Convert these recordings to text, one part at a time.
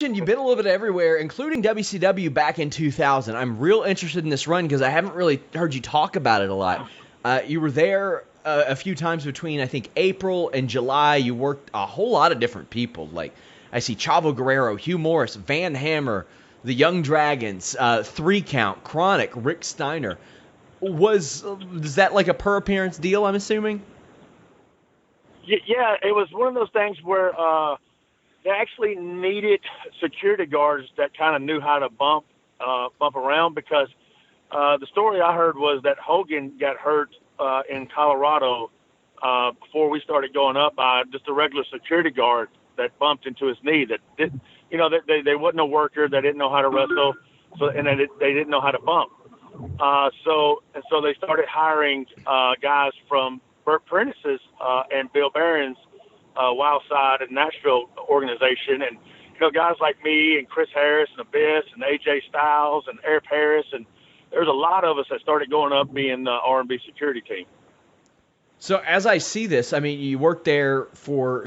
You've been a little bit everywhere, including WCW back in 2000. I'm real interested in this run because I haven't really heard you talk about it a lot. You were there a few times between, I think, April and July. You worked a whole lot of different people. Like, I see Chavo Guerrero, Hugh Morris, Van Hammer, the Young Dragons, 3 Count, Chronic, Rick Steiner. Is that like a per appearance deal, I'm assuming? Yeah, it was one of those things where they actually needed security guards that kind of knew how to bump around, because the story I heard was that Hogan got hurt in Colorado before we started going up by just a regular security guard that bumped into his knee. That didn't, they wasn't a worker. They didn't know how to wrestle, and they didn't know how to bump. So they started hiring guys from Burt Prentice's and Bill Barron's Wild Side and Nashville organization, and guys like me and Chris Harris and Abyss and AJ Styles and Eric Harris, and there's a lot of us that started going up being the R&B security team. So as I see this, I mean, you worked there for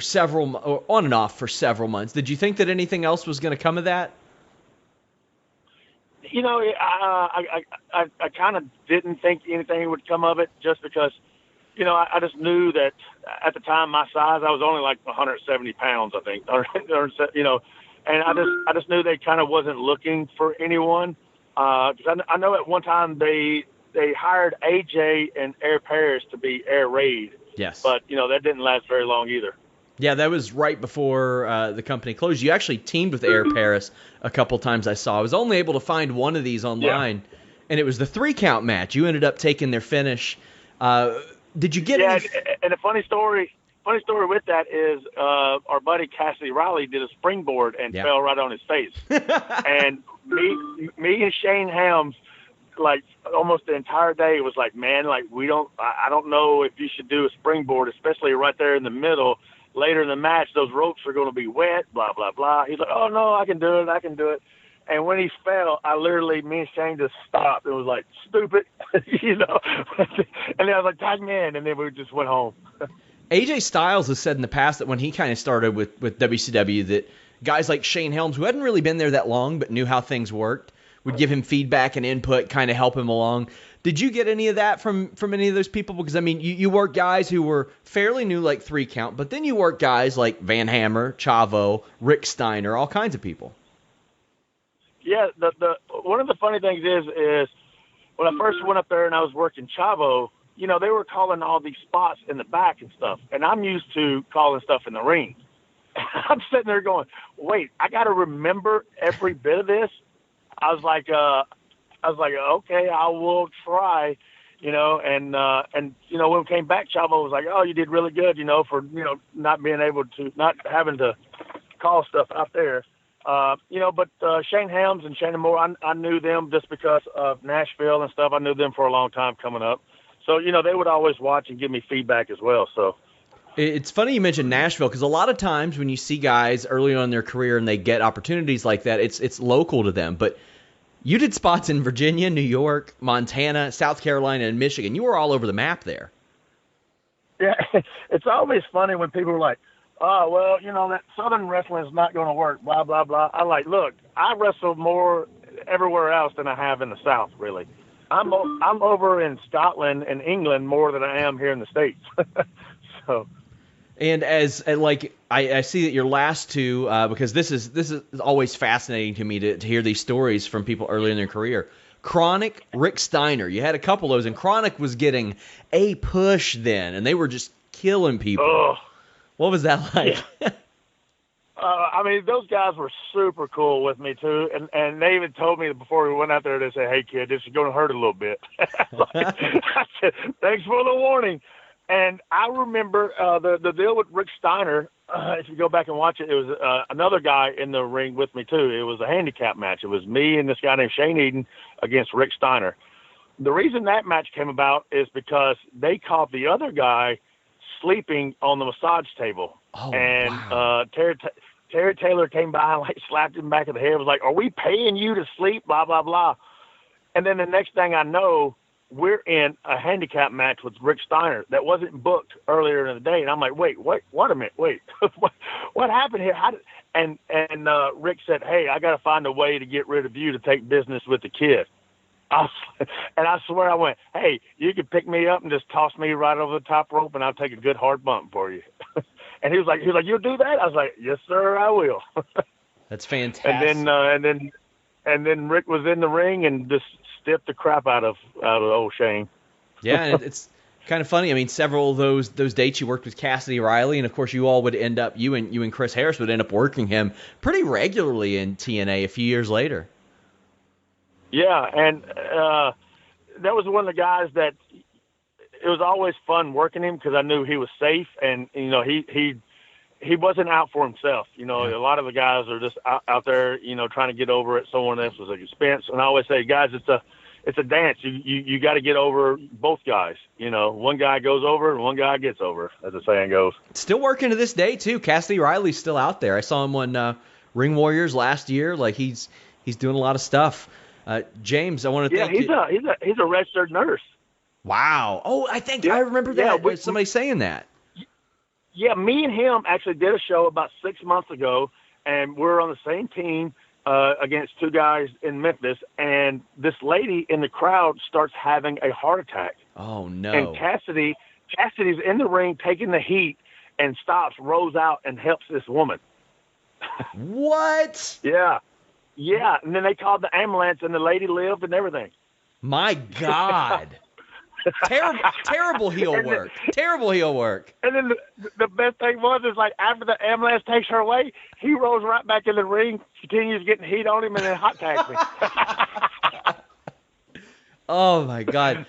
on and off for several months. Did you think that anything else was going to come of that? I kind of didn't think anything would come of it, just because, I just knew that at the time my size, I was only like 170 pounds, I think, and I just knew they kind of wasn't looking for anyone. Because I know at one time they hired AJ and Air Paris to be Air Raid. Yes. But, that didn't last very long either. Yeah, that was right before the company closed. You actually teamed with Air Paris a couple times I saw. I was only able to find one of these online, and it was the 3 Count match. You ended up taking their finish. Did you get any... and a funny story with that is our buddy Cassidy Riley did a springboard and fell right on his face. And me and Shane Helms, like, almost the entire day was like, man, like, I don't know if you should do a springboard, especially right there in the middle. Later in the match, those ropes are going to be wet, blah, blah, blah. He's like, oh, no, I can do it. And when he fell, me and Shane just stopped. It was like, stupid, And then I was like, tag me in, and then we just went home. AJ Styles has said in the past that when he kind of started with WCW, that guys like Shane Helms, who hadn't really been there that long but knew how things worked, would give him feedback and input, kind of help him along. Did you get any of that from any of those people? Because, I mean, you work guys who were fairly new, like 3 Count, but then you work guys like Van Hammer, Chavo, Rick Steiner, all kinds of people. Yeah, the one of the funny things is when I first went up there and I was working Chavo, they were calling all these spots in the back and stuff, and I'm used to calling stuff in the ring. I'm sitting there going, wait, I got to remember every bit of this. I was like, okay, I will try, and when we came back, Chavo was like, oh, you did really good, for, not having to call stuff out there. But Shane Helms and Shannon Moore, I knew them just because of Nashville and stuff. I knew them for a long time coming up. So, they would always watch and give me feedback as well. So it's funny you mentioned Nashville, because a lot of times when you see guys early on in their career and they get opportunities like that, it's local to them. But you did spots in Virginia, New York, Montana, South Carolina, and Michigan. You were all over the map there. Yeah, it's always funny when people are like, oh, well, that Southern wrestling is not going to work, blah, blah, blah. I'm like, look, I wrestle more everywhere else than I have in the South, really. I'm over in Scotland and England more than I am here in the States. So. And I see that your last two, because this is always fascinating to me to hear these stories from people early in their career. Chronic, Rick Steiner. You had a couple of those, and Chronic was getting a push then, and they were just killing people. Ugh. What was that like? Yeah. Those guys were super cool with me, too. And they even told me before we went out there, they said, hey, kid, this is going to hurt a little bit. I said, thanks for the warning. And I remember the deal with Rick Steiner, if you go back and watch it, it was another guy in the ring with me, too. It was a handicap match. It was me and this guy named Shane Eden against Rick Steiner. The reason that match came about is because they caught the other guy sleeping on the massage table. Oh, and wow. Terry Taylor came by and slapped him back of the head. Was like, are we paying you to sleep? Blah, blah, blah. And then the next thing I know, we're in a handicap match with Rick Steiner that wasn't booked earlier in the day. And I'm like, wait a minute, what happened here? And Rick said, hey, I got to find a way to get rid of you to take business with the kid. And I swear I went, hey, you can pick me up and just toss me right over the top rope and I'll take a good hard bump for you. And he was like, you'll do that? I was like, yes, sir, I will. That's fantastic. And then Rick was in the ring and just stiffed the crap out of old Shane. Yeah, and it's kind of funny. I mean, several of those dates you worked with Cassidy Riley, and of course you all would end up, you and Chris Harris would end up working him pretty regularly in TNA a few years later. Yeah, and that was one of the guys that it was always fun working him because I knew he was safe, and he wasn't out for himself. A lot of the guys are just out there, trying to get over at someone else's expense. And I always say, guys, it's a dance. You got to get over both guys. One guy goes over and one guy gets over, as the saying goes. Still working to this day too. Cassidy Riley's still out there. I saw him on Ring Warriors last year. Like he's doing a lot of stuff. James, I want to thank you. Yeah, he's a registered nurse. Wow. Oh, I remember that. Yeah, somebody saying that. Yeah, me and him actually did a show about 6 months ago, and we're on the same team against two guys in Memphis, and this lady in the crowd starts having a heart attack. Oh, no. And Cassidy's in the ring taking the heat and stops, rolls out, and helps this woman. What? Yeah. Yeah, and then they called the ambulance, and the lady lived and everything. My God. Terrible heel work. Terrible heel work. And then the best thing is like after the ambulance takes her away, he rolls right back in the ring, continues getting heat on him, and then hot tags me. Oh my God!